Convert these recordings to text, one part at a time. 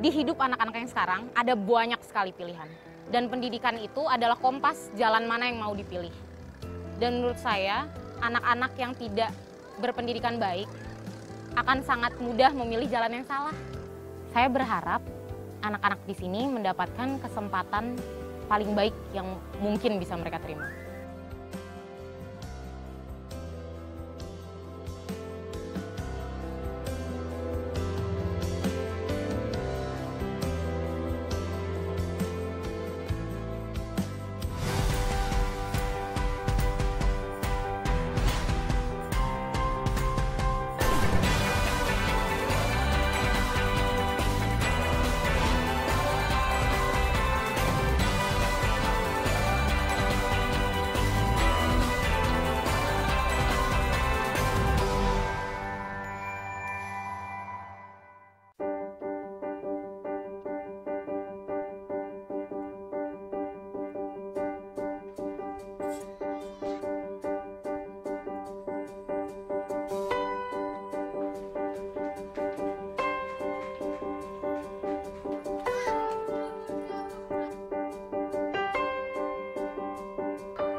Di hidup anak-anak yang sekarang ada banyak sekali pilihan. Dan pendidikan itu adalah kompas jalan mana yang mau dipilih. Dan menurut saya, anak-anak yang tidak berpendidikan baik akan sangat mudah memilih jalan yang salah. Saya berharap anak-anak di sini mendapatkan kesempatan paling baik yang mungkin bisa mereka terima.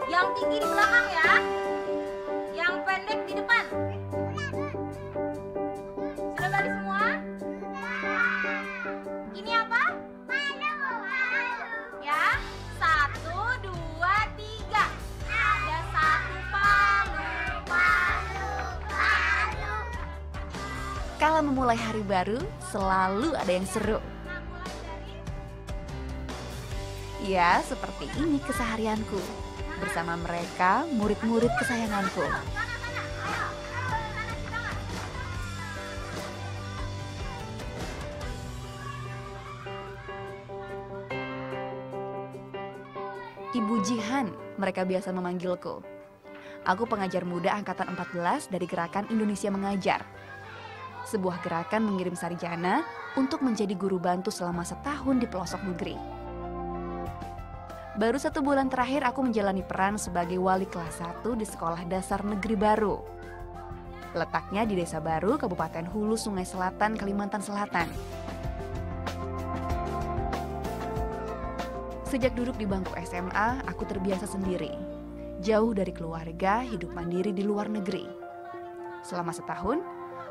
Yang tinggi di belakang ya, yang pendek di depan. Sudah balik semua? Ini apa? Palu. Ya, 1, 2, 3. Ada 1 palu. Kala memulai hari baru, selalu ada yang seru. Ya, seperti ini keseharianku. Bersama mereka, murid-murid kesayanganku. Ibu Jihan, mereka biasa memanggilku. Aku pengajar muda angkatan 14 dari Gerakan Indonesia Mengajar. Sebuah gerakan mengirim sarjana untuk menjadi guru bantu selama setahun di pelosok negeri. Baru 1 bulan terakhir aku menjalani peran sebagai wali kelas 1 di Sekolah Dasar Negeri Baru. Letaknya di Desa Baru, Kabupaten Hulu Sungai Selatan, Kalimantan Selatan. Sejak duduk di bangku SMA, aku terbiasa sendiri. Jauh dari keluarga, hidup mandiri di luar negeri. Selama setahun,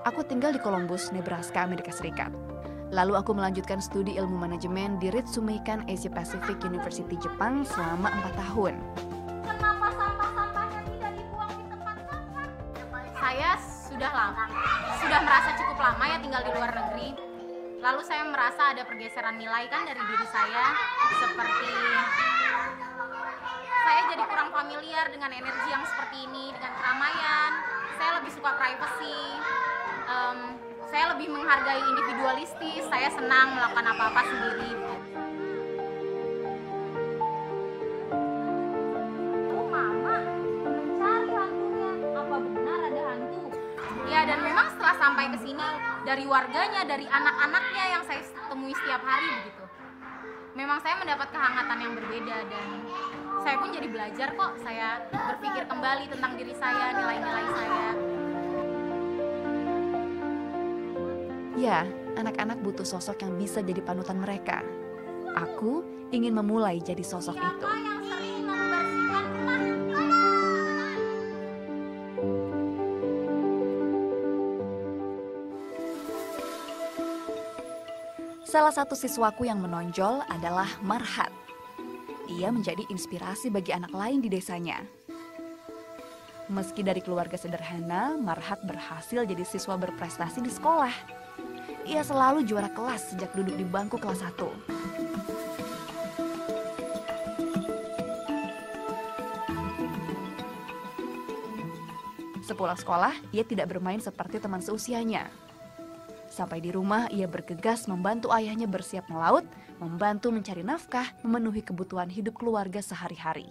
aku tinggal di Columbus, Nebraska, Amerika Serikat. Lalu aku melanjutkan studi ilmu manajemen di Ritsumeikan Asia Pacific University Jepang selama 4 tahun. Kenapa sampah-sampahnya tidak dibuang di tempat sampah? Saya sudah merasa cukup lama ya tinggal di luar negeri. Lalu saya merasa ada pergeseran nilai kan dari diri saya, seperti saya jadi kurang familiar dengan energi yang seperti ini, dengan keramaian. Saya lebih suka privacy. Saya lebih menghargai individualistis, saya senang melakukan apa-apa sendiri. Oh mama, mencari hantunya. Apa benar ada hantu? Ya, dan memang setelah sampai ke sini, dari warganya, dari anak-anaknya yang saya temui setiap hari begitu. Memang saya mendapat kehangatan yang berbeda dan saya pun jadi belajar kok. Saya berpikir kembali tentang diri saya, nilai-nilai saya. Ya, anak-anak butuh sosok yang bisa jadi panutan mereka. Aku ingin memulai jadi sosok itu. Siapa yang sering membersihkan rumah? Salah satu siswaku yang menonjol adalah Marhat. Ia menjadi inspirasi bagi anak lain di desanya. Meski dari keluarga sederhana, Marhat berhasil jadi siswa berprestasi di sekolah. Ia selalu juara kelas sejak duduk di bangku kelas 1. Sepulang sekolah, ia tidak bermain seperti teman seusianya. Sampai di rumah, ia bergegas membantu ayahnya bersiap melaut, membantu mencari nafkah, memenuhi kebutuhan hidup keluarga sehari-hari.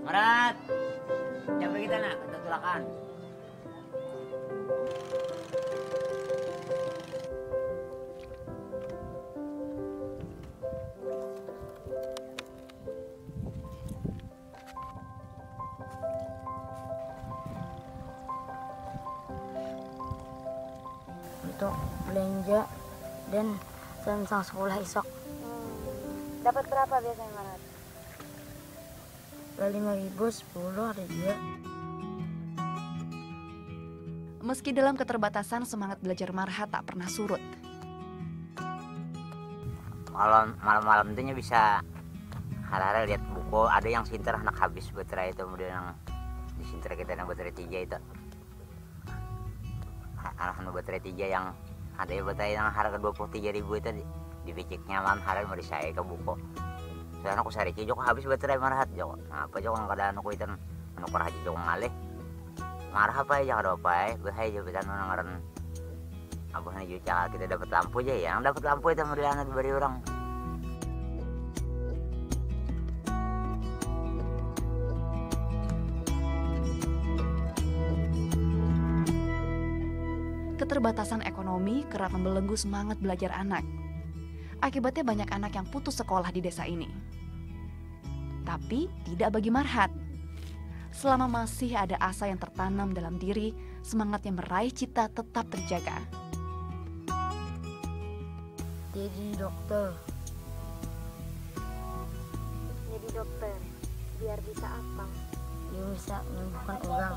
Marat, capai kita nak, kita tulakan. untuk belanja dan tentang sekolah esok. Dapat berapa biasanya Marat? 5.000, 10 ada juga. Meski dalam keterbatasan, semangat belajar Marhat tak pernah surut. Kalau malam-malam itu bisa hari-hari lihat buku, ada yang sinter anak habis baterai itu, kemudian yang disinter kita yang baterai 3 itu. Anak baterai 3 yang ada baterai yang harga 23.000 itu dipiciknya malam hari mau disaya ke buku. Soalnya aku sehari joko habis baterai Marhat joko. Nah, apa joko kada anu kuitan anu parah joko ngalih. Marah apa ya kada apa ya, bahaya jabitan ngaran. Abahnya juga kita dapat lampu aja ya, yang dapat lampu itu meriana diberi orang. Keterbatasan ekonomi kerap membelenggu semangat belajar anak. Akibatnya banyak anak yang putus sekolah di desa ini. Tapi tidak bagi Marhat. Selama masih ada asa yang tertanam dalam diri, semangatnya meraih cita tetap terjaga. Jadi dokter. Jadi dokter, biar bisa apa? Dia bisa menyembuhkan orang.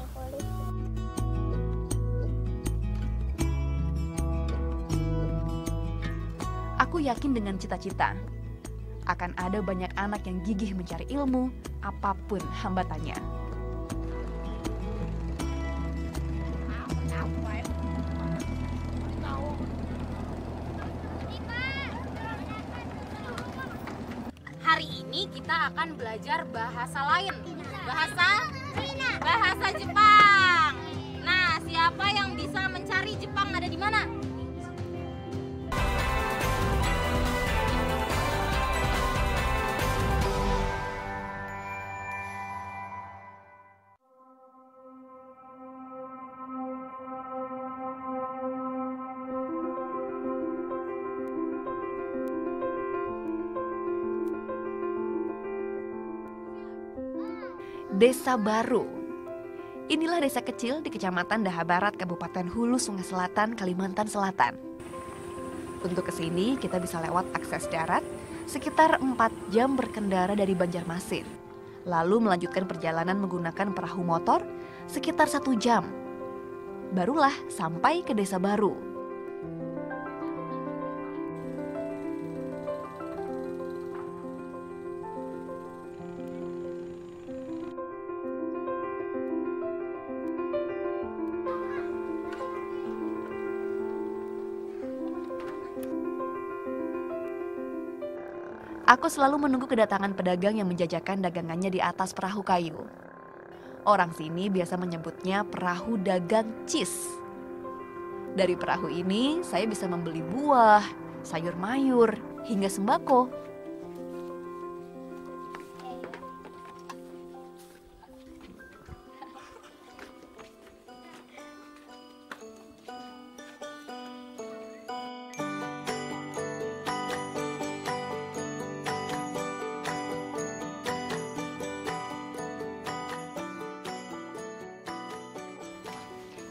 Aku yakin dengan cita-cita, akan ada banyak anak yang gigih mencari ilmu, apapun hambatannya. Hari ini kita akan belajar bahasa lain. Bahasa Jepang. Nah, siapa yang bisa mencari Jepang ada di mana? Desa Baru. Inilah desa kecil di Kecamatan Daha Barat, Kabupaten Hulu Sungai Selatan, Kalimantan Selatan. Untuk ke sini kita bisa lewat akses darat sekitar 4 jam berkendara dari Banjarmasin. Lalu melanjutkan perjalanan menggunakan perahu motor sekitar 1 jam. Barulah sampai ke Desa Baru. Aku selalu menunggu kedatangan pedagang yang menjajakan dagangannya di atas perahu kayu. Orang sini biasa menyebutnya perahu dagang cis. Dari perahu ini, saya bisa membeli buah, sayur mayur, hingga sembako.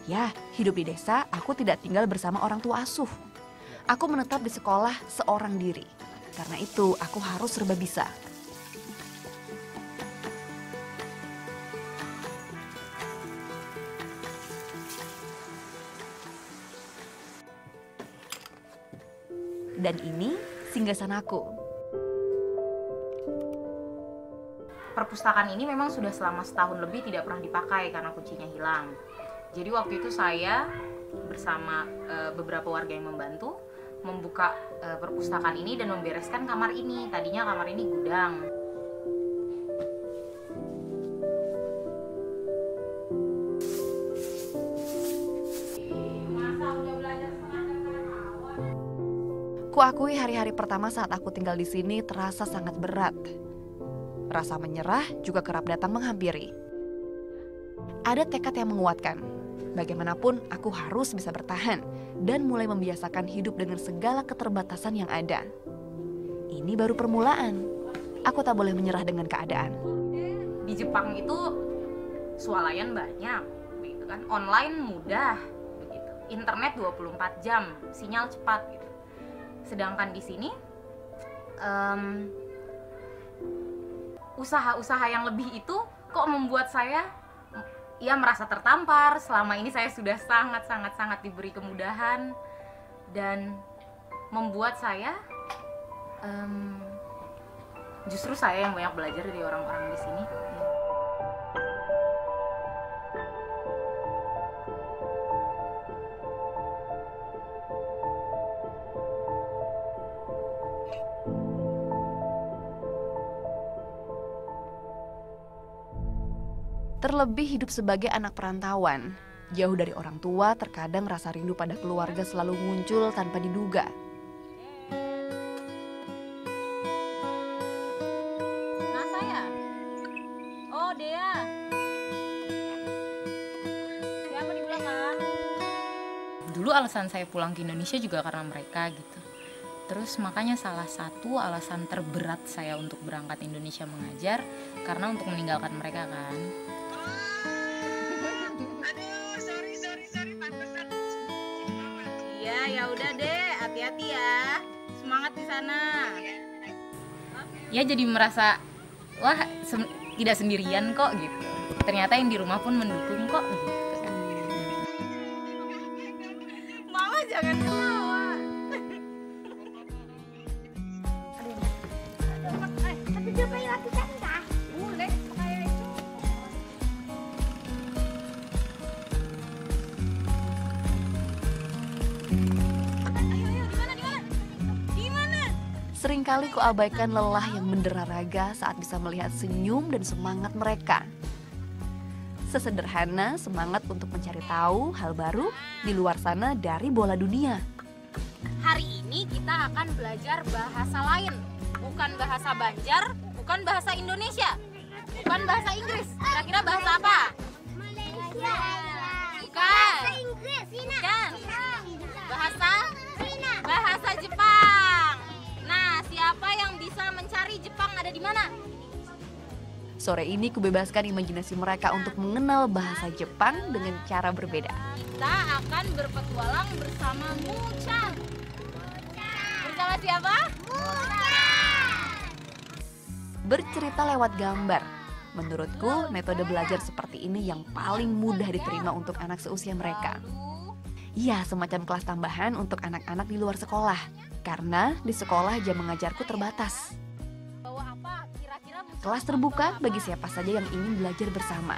Ya, hidup di desa, aku tidak tinggal bersama orang tua asuh. Aku menetap di sekolah seorang diri. Karena itu, aku harus serba bisa. Dan ini singgasanaku. Perpustakaan ini memang sudah selama setahun lebih tidak pernah dipakai karena kuncinya hilang. Jadi waktu itu saya bersama beberapa warga yang membantu membuka perpustakaan ini dan membereskan kamar ini. Tadinya kamar ini gudang. Kuakui hari-hari pertama saat aku tinggal di sini terasa sangat berat. Rasa menyerah juga kerap datang menghampiri. Ada tekad yang menguatkan. Bagaimanapun aku harus bisa bertahan dan mulai membiasakan hidup dengan segala keterbatasan yang ada. Ini baru permulaan. Aku tak boleh menyerah dengan keadaan. Di Jepang itu swalayan banyak, begitu kan? Online mudah, begitu. internet 24 jam, sinyal cepat gitu. Sedangkan di sini usaha-usaha yang lebih itu kok membuat saya merasa tertampar. Selama ini saya sudah sangat diberi kemudahan dan membuat saya justru saya yang banyak belajar dari orang-orang di sini. Terlebih hidup sebagai anak perantauan, jauh dari orang tua, terkadang rasa rindu pada keluarga selalu muncul tanpa diduga. Nah saya, oh Dea, siapa di belakang? Dulu alasan saya pulang ke Indonesia juga karena mereka gitu. Terus makanya salah satu alasan terberat saya untuk berangkat Indonesia mengajar karena untuk meninggalkan mereka kan. Iya, ya udah deh, hati-hati ya. Semangat di sana. Ya jadi merasa wah tidak sendirian kok gitu. Ternyata yang di rumah pun mendukung kok gitu. Mama jangan ketawa. Seringkali kuabaikan lelah yang mendera raga saat bisa melihat senyum dan semangat mereka. Sesederhana semangat untuk mencari tahu hal baru di luar sana dari bola dunia. Hari ini kita akan belajar bahasa lain. Bukan bahasa Banjar, bukan bahasa Indonesia, bukan bahasa Inggris. Kira-kira bahasa apa? Malaysia. Bukan. Inggris. Bukan. Bahasa Jepang. Nah, siapa yang bisa mencari Jepang ada di mana? Sore ini kubebaskan imajinasi mereka untuk mengenal bahasa Jepang dengan cara berbeda. Kita akan berpetualang bersama Muchan. Bersama siapa? Bercerita lewat gambar. Menurutku, metode belajar seperti ini yang paling mudah diterima untuk anak seusia mereka. Iya, semacam kelas tambahan untuk anak-anak di luar sekolah. Karena di sekolah jam mengajarku terbatas. Kelas terbuka bagi siapa saja yang ingin belajar bersama.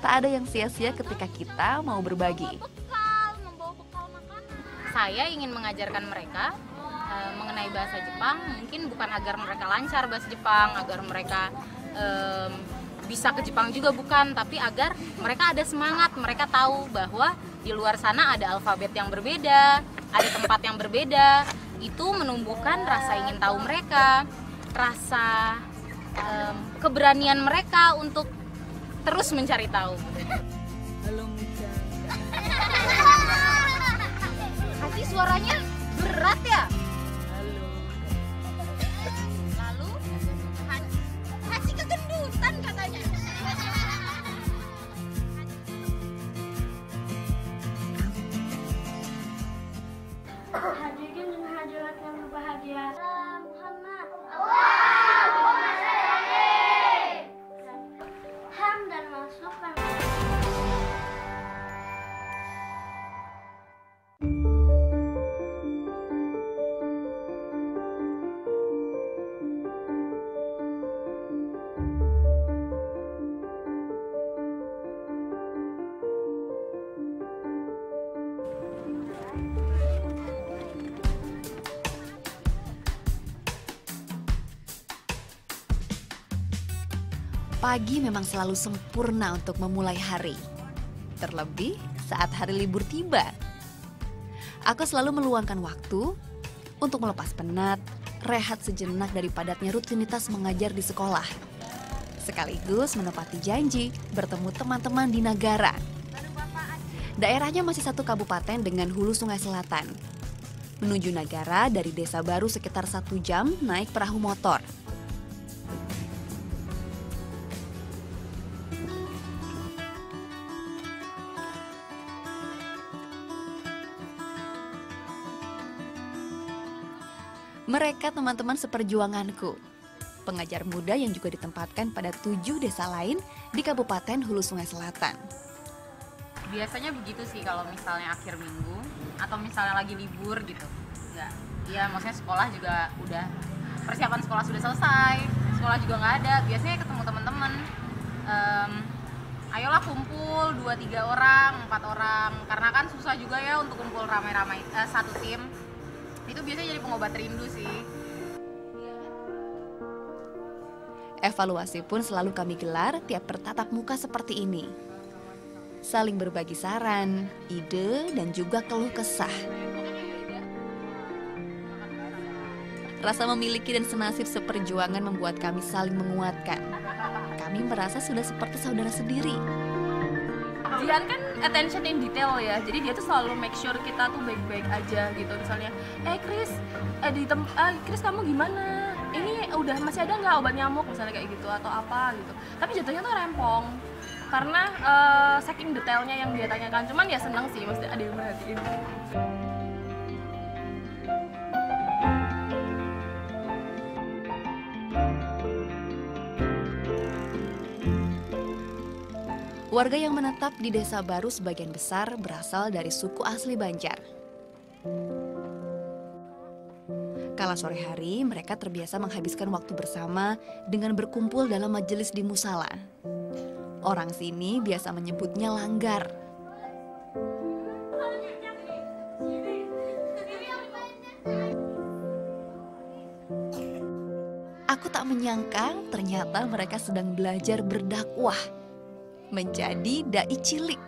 Tak ada yang sia-sia ketika kita mau berbagi. Saya ingin mengajarkan mereka mengenai bahasa Jepang, mungkin bukan agar mereka lancar bahasa Jepang, agar mereka bisa ke Jepang juga bukan, tapi agar mereka ada semangat, mereka tahu bahwa di luar sana ada alfabet yang berbeda, ada tempat yang berbeda. Itu menumbuhkan rasa ingin tahu mereka, rasa keberanian mereka untuk terus mencari tahu. Hati suaranya berat ya? Lalu Haji kegendutan katanya. Hadirin dan hadirat yang berbahagia. Muhammad. Ham dan masukkan. Pagi memang selalu sempurna untuk memulai hari. Terlebih saat hari libur tiba. Aku selalu meluangkan waktu untuk melepas penat, rehat sejenak dari padatnya rutinitas mengajar di sekolah. Sekaligus menepati janji bertemu teman-teman di Nagara. Daerahnya masih satu kabupaten dengan hulu Sungai Selatan. Menuju Nagara dari desa baru sekitar 1 jam naik perahu motor. Mereka teman-teman seperjuanganku, pengajar muda yang juga ditempatkan pada 7 desa lain di Kabupaten Hulu Sungai Selatan. Biasanya begitu sih kalau misalnya akhir minggu atau misalnya lagi libur gitu. Enggak. Ya maksudnya sekolah juga udah, persiapan sekolah sudah selesai, sekolah juga nggak ada. Biasanya ketemu teman-teman. Ayolah kumpul 2-3 orang, 4 orang. Karena kan susah juga ya untuk kumpul ramai-ramai satu tim. Itu biasanya jadi pengobat rindu sih. Evaluasi pun selalu kami gelar tiap bertatap muka seperti ini. Saling berbagi saran, ide, dan juga keluh kesah. Rasa memiliki dan senasib seperjuangan membuat kami saling menguatkan. Kami merasa sudah seperti saudara sendiri. Jihan kan attention in detail ya, jadi dia tuh selalu make sure kita tuh baik-baik aja gitu. Misalnya, Chris, Chris kamu gimana? Ini udah masih ada nggak obat nyamuk misalnya kayak gitu atau apa gitu. Tapi jatuhnya tuh rempong karena saking detailnya yang dia tanyakan. Cuman ya seneng sih, mesti ada yang merhatiin. Warga yang menetap di desa baru sebagian besar berasal dari suku asli Banjar. Kala sore hari, mereka terbiasa menghabiskan waktu bersama dengan berkumpul dalam majelis di musala. Orang sini biasa menyebutnya langgar. Aku tak menyangka ternyata mereka sedang belajar berdakwah, menjadi dai cilik.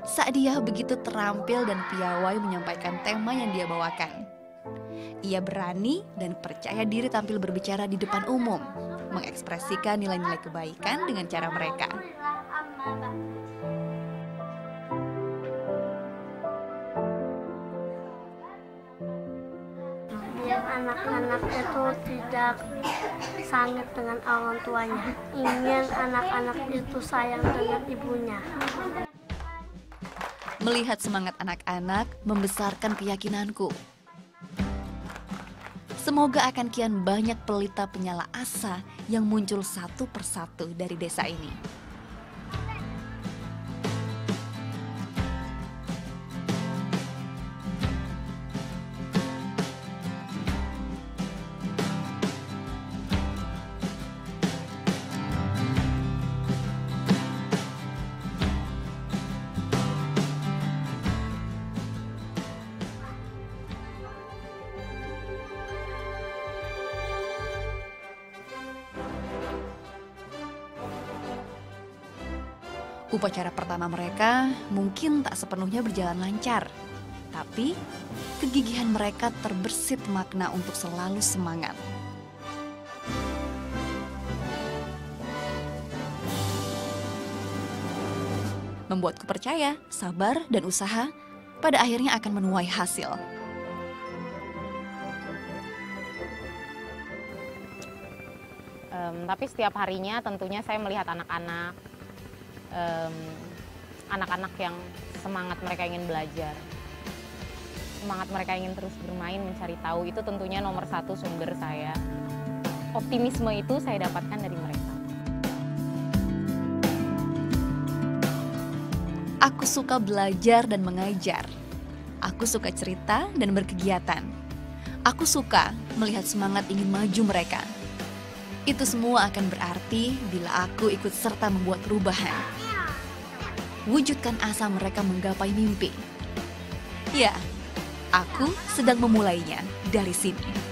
Sa'diyah begitu terampil dan piawai menyampaikan tema yang dia bawakan. Ia berani dan percaya diri tampil berbicara di depan umum, mengekspresikan nilai-nilai kebaikan dengan cara mereka. Biar anak-anak itu tidak sangit dengan orang tuanya. Ingin anak-anak itu sayang dengan ibunya. Melihat semangat anak-anak membesarkan keyakinanku. Semoga akan kian banyak pelita penyala asa yang muncul satu persatu dari desa ini. Upacara pertama mereka mungkin tak sepenuhnya berjalan lancar, tapi kegigihan mereka terbersit makna untuk selalu semangat. Membuatku percaya, sabar dan usaha pada akhirnya akan menuai hasil. Tapi setiap harinya tentunya saya melihat anak-anak yang semangat mereka ingin belajar, semangat mereka ingin terus bermain, mencari tahu, itu tentunya nomor satu sumber saya. Optimisme itu saya dapatkan dari mereka. Aku suka belajar dan mengajar. Aku suka cerita dan berkegiatan. Aku suka melihat semangat ingin maju mereka. Itu semua akan berarti bila aku ikut serta membuat perubahan. Wujudkan asa mereka menggapai mimpi. Ya, aku sedang memulainya dari sini.